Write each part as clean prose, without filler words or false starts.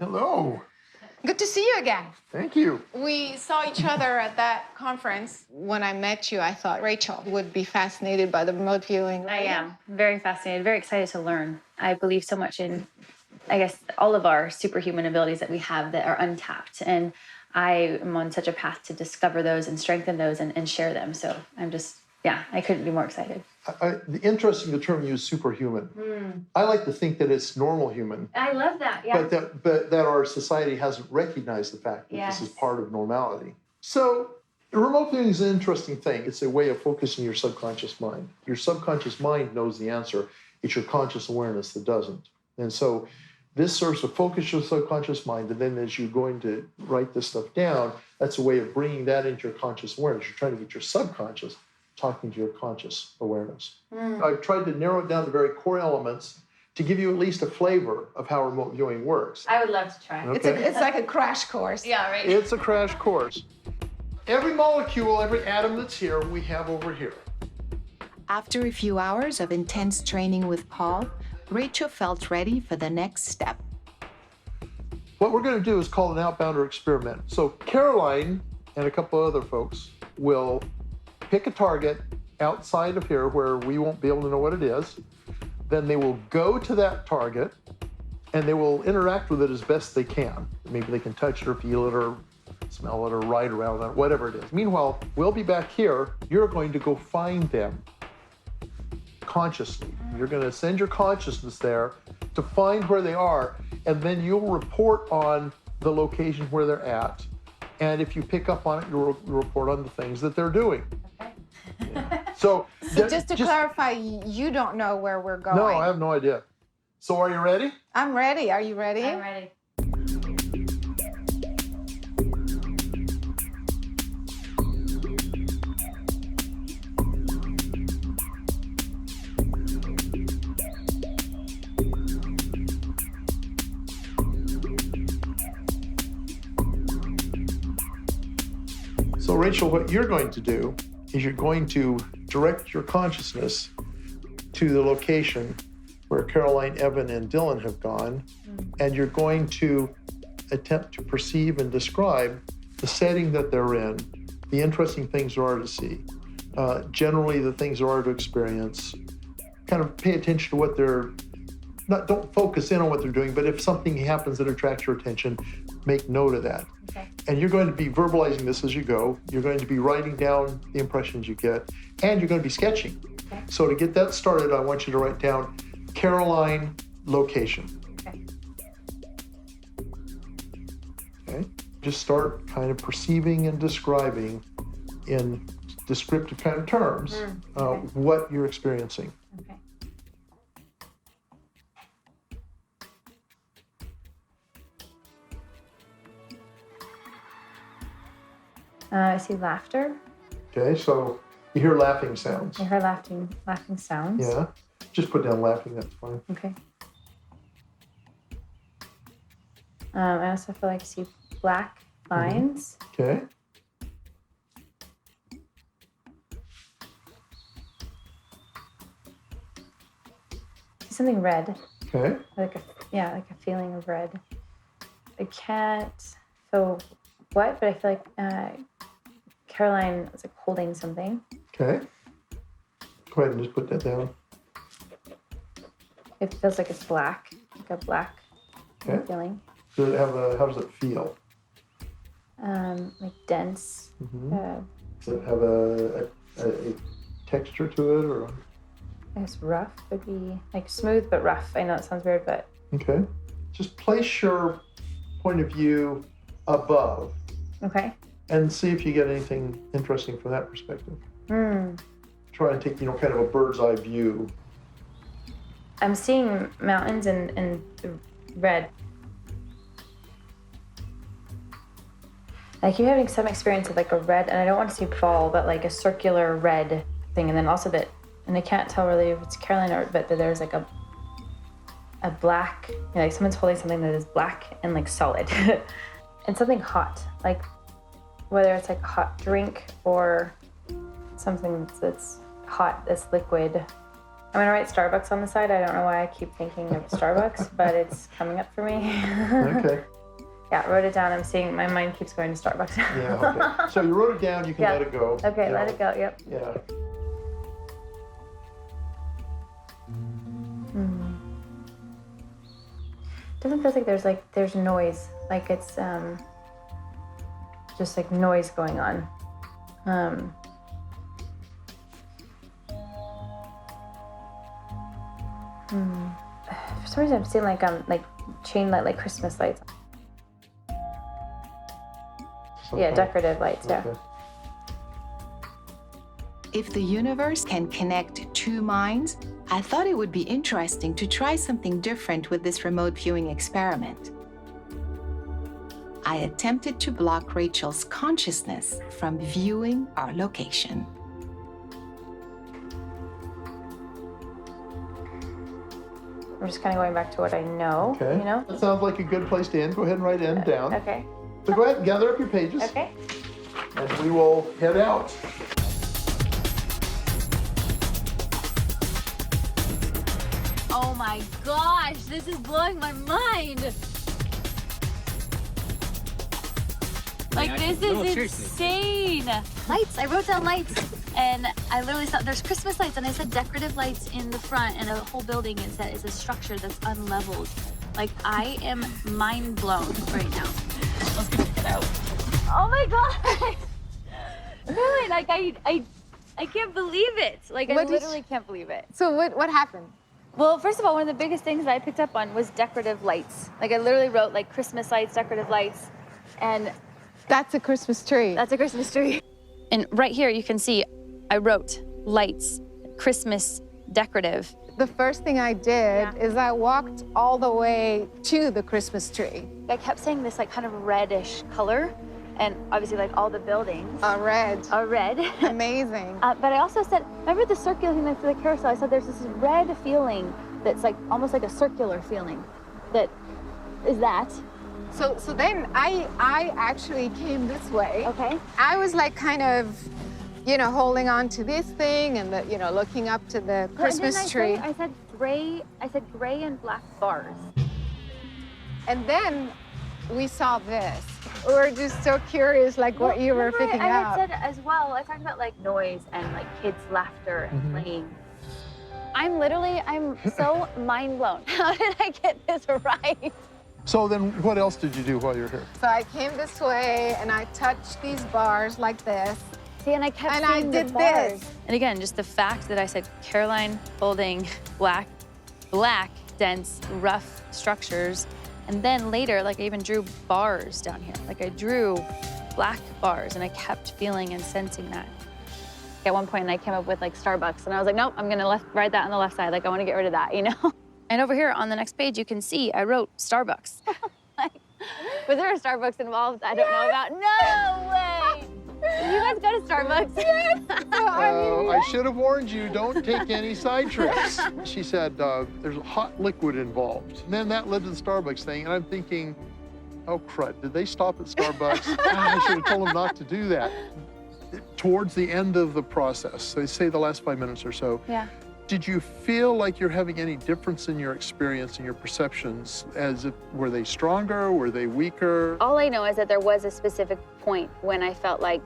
Hello. Good to see you again. Thank you. We saw each other at that conference. When I met you, I thought Rachel would be fascinated by the remote viewing. I am very fascinated, very excited to learn. I believe so much in, I guess, all of our superhuman abilities that we have that are untapped. And I am on such a path to discover those and strengthen those and share them. So I'm just, I couldn't be more excited. Interesting, the term you use, superhuman. I like to think that it's normal human. I love that, yeah. But that our society hasn't recognized the fact that this is part of normality. So remote viewing is an interesting thing. It's a way of focusing your subconscious mind. Your subconscious mind knows the answer. It's your conscious awareness that doesn't. And so this serves to focus your subconscious mind, and then as you're going to write this stuff down, that's a way of bringing that into your conscious awareness. You're trying to get your subconscious talking to your conscious awareness. I've tried to narrow it down to very core elements to give you at least a flavor of how remote viewing works. I would love to try. Okay. It's like a crash course. Yeah, right. It's a crash course. Every molecule, every atom that's here, we have over here. After a few hours of intense training with Paul, Rachel felt ready for the next step. What we're going to do is called an outbounder experiment. So Caroline and a couple other folks will pick a target outside of here where we won't be able to know what it is. Then they will go to that target and they will interact with it as best they can. Maybe they can touch it or feel it or smell it or ride around on it, whatever it is. Meanwhile, we'll be back here. You're going to go find them consciously. You're going to send your consciousness there to find where they are, and then you'll report on the location where they're at. And if you pick up on it, you'll report on the things that they're doing. Yeah. So just to clarify, you don't know where we're going. No, I have no idea. So are you ready? I'm ready. Are you ready? I'm ready. So Rachel, what you're going to do is you're going to direct your consciousness to the location where Caroline, Evan, and Dylan have gone, and you're going to attempt to perceive and describe the setting that they're in, the interesting things there are to see, generally the things there are to experience. Kind of pay attention to what they're, don't focus in on what they're doing, but if something happens that attracts your attention, make note of that. Okay. And you're going to be verbalizing this as you go. You're going to be writing down the impressions you get, and you're going to be sketching. Okay. So to get that started, I want you to write down Caroline location. Okay. Okay. Just start kind of perceiving and describing in descriptive kind of terms what you're experiencing. Okay. I see laughter. Okay, so you hear laughing sounds. I heard laughing sounds. Yeah, just put down laughing, that's fine. Okay. I also feel like I see black lines. Okay. See something red. Okay. Like a feeling of red. I can't feel what, but I feel like Caroline is like holding something. Okay. Go ahead and just put that down. It feels like it's black, like a black feeling. Does it have how does it feel? Like dense. Does it have a texture to it, or? I guess rough would be like smooth but rough. I know it sounds weird, but. Okay. Just place your point of view above. Okay. And see if you get anything interesting from that perspective. Try and take, kind of a bird's eye view. I'm seeing mountains and red. I keep having some experience of like a red, and I don't want to say ball, but like a circular red thing, and then also that, and I can't tell really if it's Caroline or, but that there's like a black, like someone's holding something that is black and like solid, and something hot, like whether it's like a hot drink or something that's hot, that's liquid. I'm gonna write Starbucks on the side. I don't know why I keep thinking of Starbucks, but it's coming up for me. Okay. Yeah, I wrote it down. I'm seeing my mind keeps going to Starbucks. Yeah, okay. So you wrote it down, you can Yeah. let it go. Okay, you let know. it go, yep. Yeah. Doesn't feel like there's noise. Like it's just like noise going on. For some reason I'm seeing like chain light, like Christmas lights. Yeah, decorative lights, yeah. Okay. If the universe can connect two minds, I thought it would be interesting to try something different with this remote viewing experiment. I attempted to block Rachel's consciousness from viewing our location. I'm just kind of going back to what I know, Okay. you know? That sounds like a good place to end. Go ahead and write end down. Okay, So go ahead and gather up your pages. okay. And we will head out. Oh my gosh, this is blowing my mind. Like, this is insane. Lights, I wrote down lights. And I literally thought there's Christmas lights, and I said decorative lights in the front, and the whole building is a structure that's unleveled. Like, I am mind blown right now. Let's get out. Oh my god! Really, like I can't believe it. Like, I What did literally can't believe it. So what happened? Well, first of all, one of the biggest things that I picked up on was decorative lights. Like, I literally wrote like Christmas lights, decorative lights, and That's a Christmas tree. that's a Christmas tree. And right here, you can see I wrote lights, Christmas, decorative. The first thing I did is I walked all the way to the Christmas tree. I kept saying this like kind of reddish color, and obviously like all the buildings Red. are red. Amazing. But I also said, remember the circular thing next to the carousel? I said there's this red feeling that's like almost like a circular feeling. That is that. So then I actually came this way. Okay. I was like kind of, holding on to this thing and looking up to the Christmas tree. I said gray and black bars. And then we saw this. We were just so curious, like what you were picking I up. had said as well, I talked about like noise and like kids' laughter and playing. I'm so mind blown. How did I get this right? So then what else did you do while you were here? So I came this way and I touched these bars like this. See, and I kept And I seeing did the bars. this. And again, just the fact that I said Caroline holding black, dense, rough structures. And then later, like I even drew bars down here. Like I drew black bars and I kept feeling and sensing that. At one point, I came up with like Starbucks and I was like, nope, I'm gonna write that on the left side. Like I wanna get rid of that, And over here on the next page, you can see I wrote Starbucks. Like, was there a Starbucks involved? I don't know about. No way! You guys go to Starbucks? Yes. I should have warned you, don't take any side trips. She said, there's hot liquid involved. And then that led to the Starbucks thing, and I'm thinking, oh crud, did they stop at Starbucks? I should have told them not to do that. Towards the end of the process, so say the last 5 minutes or so, Yeah. did you feel like you're having any difference in your experience and your perceptions? Were they stronger? Were they weaker? All I know is that there was a specific point when I felt like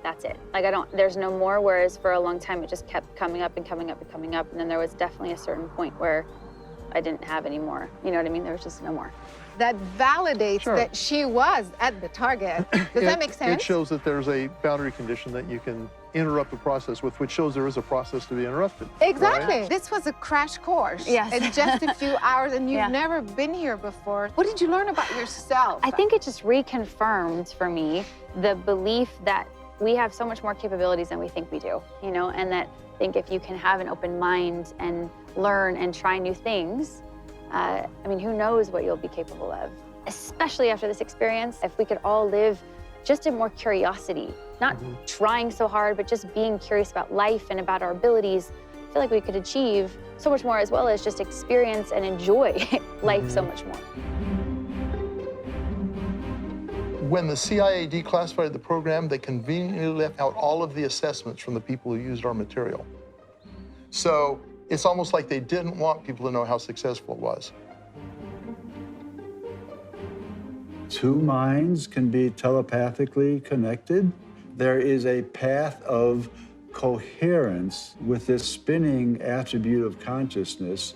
that's it. Like there's no more, whereas for a long time it just kept coming up and coming up and coming up. And then there was definitely a certain point where I didn't have any more. You know what I mean? There was just no more. That validates Sure. that she was at the target. Does that make sense? It shows that there's a boundary condition that you can interrupt the process with, which shows there is a process to be interrupted. Exactly. Right? This was a crash course. Yes. In just a few hours, and you've Yeah. never been here before. What did you learn about yourself? I think it just reconfirmed for me the belief that we have so much more capabilities than we think we do, and that I think if you can have an open mind and learn and try new things, who knows what you'll be capable of. Especially after this experience, if we could all live just in more curiosity, not trying so hard, but just being curious about life and about our abilities, I feel like we could achieve so much more, as well as just experience and enjoy life so much more. When the CIA declassified the program, they conveniently left out all of the assessments from the people who used our material. So It's almost like they didn't want people to know how successful it was. Two minds can be telepathically connected. There is a path of coherence with this spinning attribute of consciousness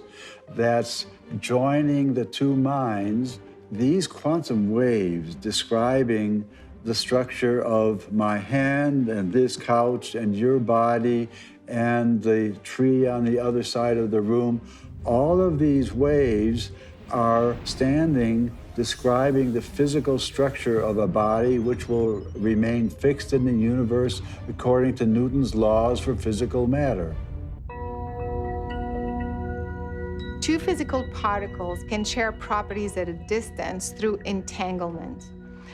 that's joining the two minds. These quantum waves describing the structure of my hand and this couch and your body and the tree on the other side of the room, all of these waves are standing describing the physical structure of a body which will remain fixed in the universe according to Newton's laws for physical matter. Two physical particles can share properties at a distance through entanglement.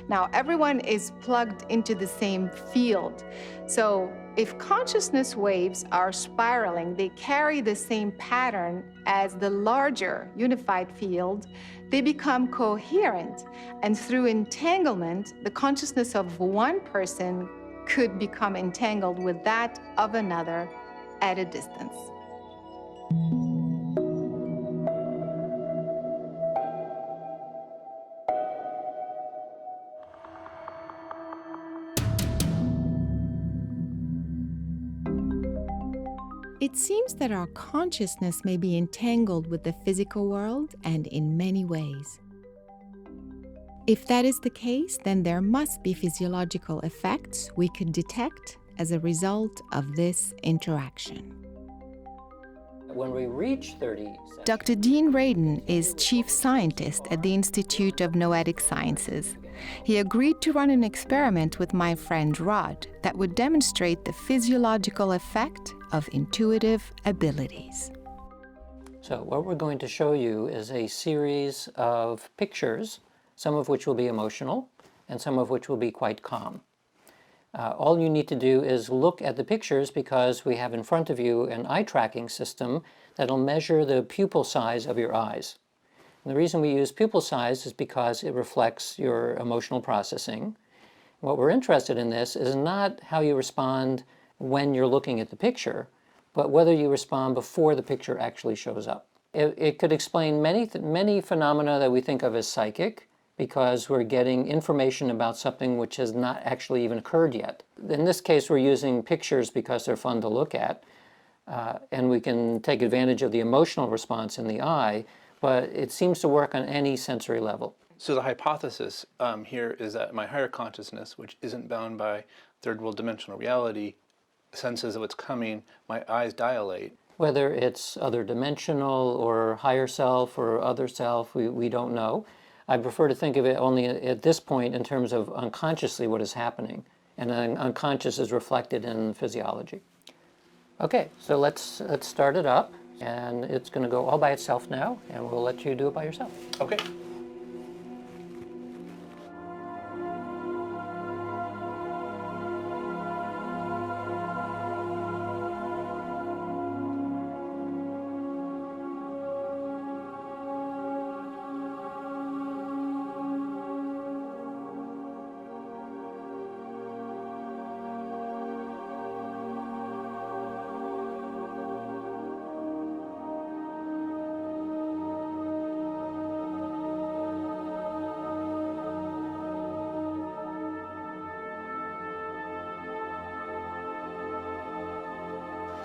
Now, everyone is plugged into the same field. So if consciousness waves are spiraling, they carry the same pattern as the larger unified field. They become coherent. And through entanglement, the consciousness of one person could become entangled with that of another at a distance. It seems that our consciousness may be entangled with the physical world and in many ways. If that is the case, then there must be physiological effects we could detect as a result of this interaction. When we reach 30... Dr. Dean Radin is chief scientist at the Institute of Noetic Sciences. He agreed to run an experiment with my friend Rod that would demonstrate the physiological effect of intuitive abilities. So what we're going to show you is a series of pictures, some of which will be emotional and some of which will be quite calm. All you need to do is look at the pictures because we have in front of you an eye tracking system that'll measure the pupil size of your eyes. And the reason we use pupil size is because it reflects your emotional processing. What we're interested in this is not how you respond when you're looking at the picture, but whether you respond before the picture actually shows up. It could explain many phenomena that we think of as psychic, because we're getting information about something which has not actually even occurred yet. In this case, we're using pictures because they're fun to look at, and we can take advantage of the emotional response in the eye, but it seems to work on any sensory level. So the hypothesis here is that my higher consciousness, which isn't bound by third world dimensional reality, senses of what's coming, my eyes dilate. Whether it's other dimensional or higher self or other self, we don't know. I prefer to think of it only at this point in terms of unconsciously what is happening, and unconscious is reflected in physiology. Okay, so let's start it up, and it's going to go all by itself now, and we'll let you do it by yourself. Okay.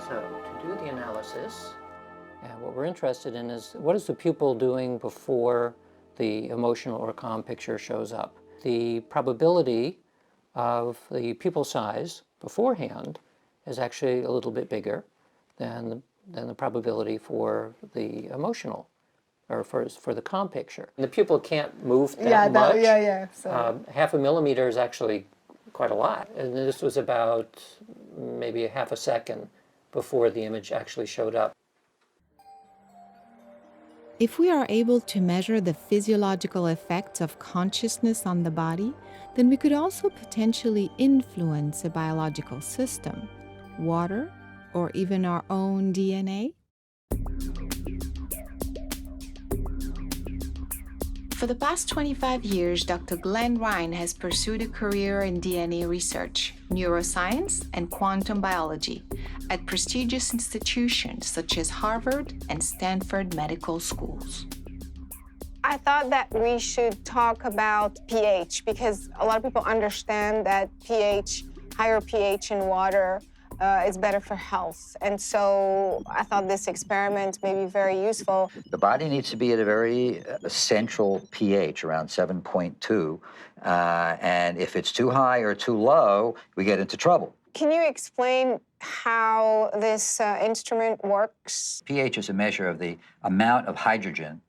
So to do the analysis, what we're interested in is what is the pupil doing before the emotional or calm picture shows up. The probability of the pupil size beforehand is actually a little bit bigger than the probability for the emotional or for the calm picture. And the pupil can't move that much. So. Half a millimeter is actually quite a lot. And this was about maybe a half a second before the image actually showed up. If we are able to measure the physiological effects of consciousness on the body, then we could also potentially influence a biological system, water, or even our own DNA. For the past 25 years, Dr. Glenn Ryan has pursued a career in DNA research, neuroscience, and quantum biology at prestigious institutions such as Harvard and Stanford medical schools. I thought that we should talk about pH because a lot of people understand that pH, higher pH in water is better for health. And so I thought this experiment may be very useful. The body needs to be at a very central pH, around 7.2. And if it's too high or too low, we get into trouble. Can you explain how this instrument works? pH is a measure of the amount of hydrogen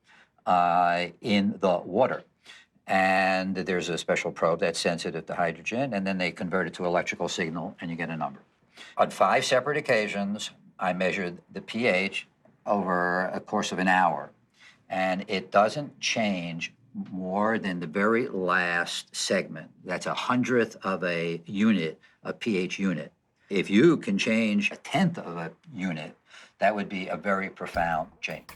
in the water. And there's a special probe that's sensitive to hydrogen, and then they convert it to electrical signal, and you get a number. On 5 separate occasions, I measured the pH over a course of an hour, and it doesn't change more than the very last segment. That's 1/100th of a unit, a pH unit. If you can change 1/10 of a unit, that would be a very profound change.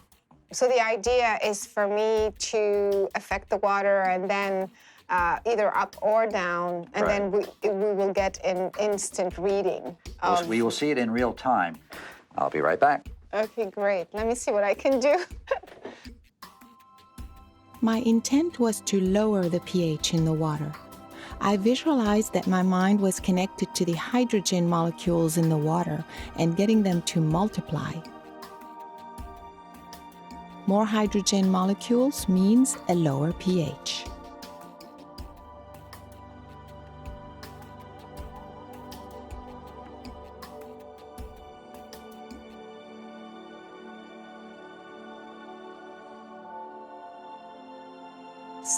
So the idea is for me to affect the water and then either up or down, and then we will get an instant reading. We will see it in real time. I'll be right back. Okay, great. Let me see what I can do. My intent was to lower the pH in the water. I visualized that my mind was connected to the hydrogen molecules in the water and getting them to multiply. More hydrogen molecules means a lower pH.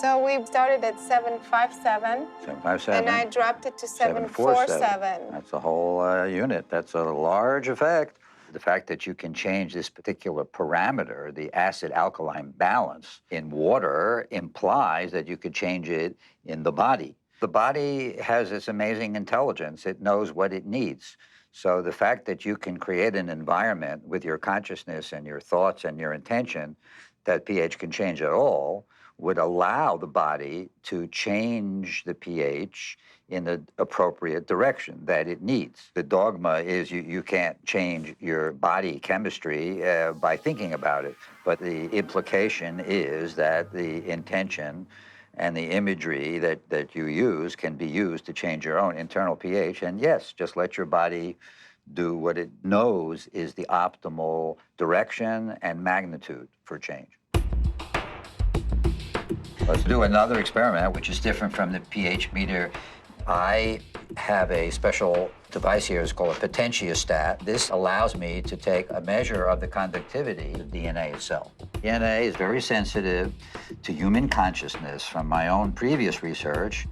So we started at 757. 757. And I dropped it to 747. That's a whole unit. That's a large effect. The fact that you can change this particular parameter, the acid-alkaline balance in water, implies that you could change it in the body. The body has this amazing intelligence. It knows what it needs. So the fact that you can create an environment with your consciousness and your thoughts and your intention that pH can change at all would allow the body to change the pH in the appropriate direction that it needs. The dogma is you can't change your body chemistry by thinking about it, but the implication is that the intention and the imagery that you use can be used to change your own internal pH, and yes, just let your body do what it knows is the optimal direction and magnitude for change. Let's do another experiment, which is different from the pH meter. I have a special device here. It's called a potentiostat. This allows me to take a measure of the conductivity of DNA itself. DNA is very sensitive to human consciousness. From my own previous research,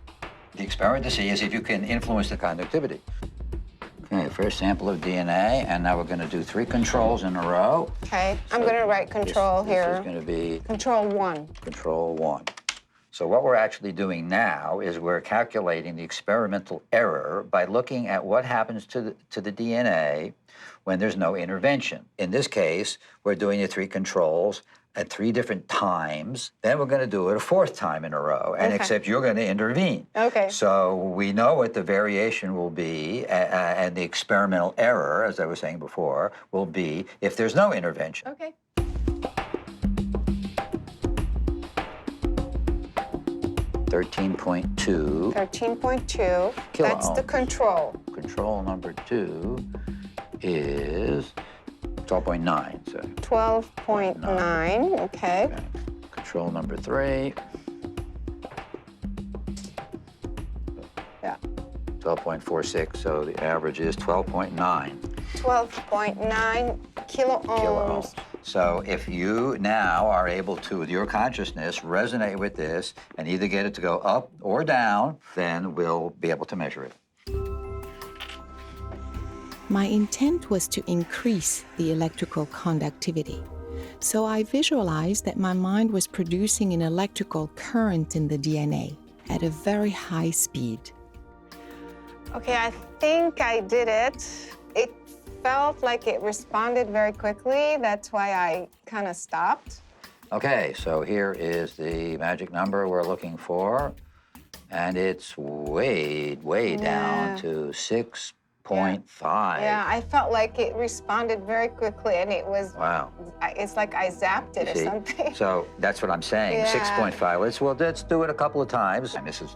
the experiment to see is if you can influence the conductivity. Okay, first sample of DNA, and now we're going to do 3 controls in a row. Okay, I'm going to write control here. This is going to be Control 1. Control 1. So what we're actually doing now is we're calculating the experimental error by looking at what happens to the DNA when there's no intervention. In this case, we're doing the 3 controls at 3 different times. Then we're going to do it a 4th time in a row, and except you're going to intervene. Okay. So we know what the variation will be, and the experimental error, as I was saying before, will be if there's no intervention. Okay. 13.2. 13.2. That's the control. Control number 2 is 12.9. So 12.9. Okay. Control number 3. Yeah. 12.46. So the average is 12.9. 12.9 kiloohms. So if you now are able to, with your consciousness, resonate with this and either get it to go up or down, then we'll be able to measure it. My intent was to increase the electrical conductivity. So I visualized that my mind was producing an electrical current in the DNA at a very high speed. Okay, I think I did it. It felt like it responded very quickly. That's why I kind of stopped. Okay, so here is the magic number we're looking for, and it's way down to 6.5. Yeah, I felt like it responded very quickly, and it was, Wow. it's like I zapped it or See? something. So that's what I'm saying, Yeah. 6.5. Let's do it a couple of times. And this is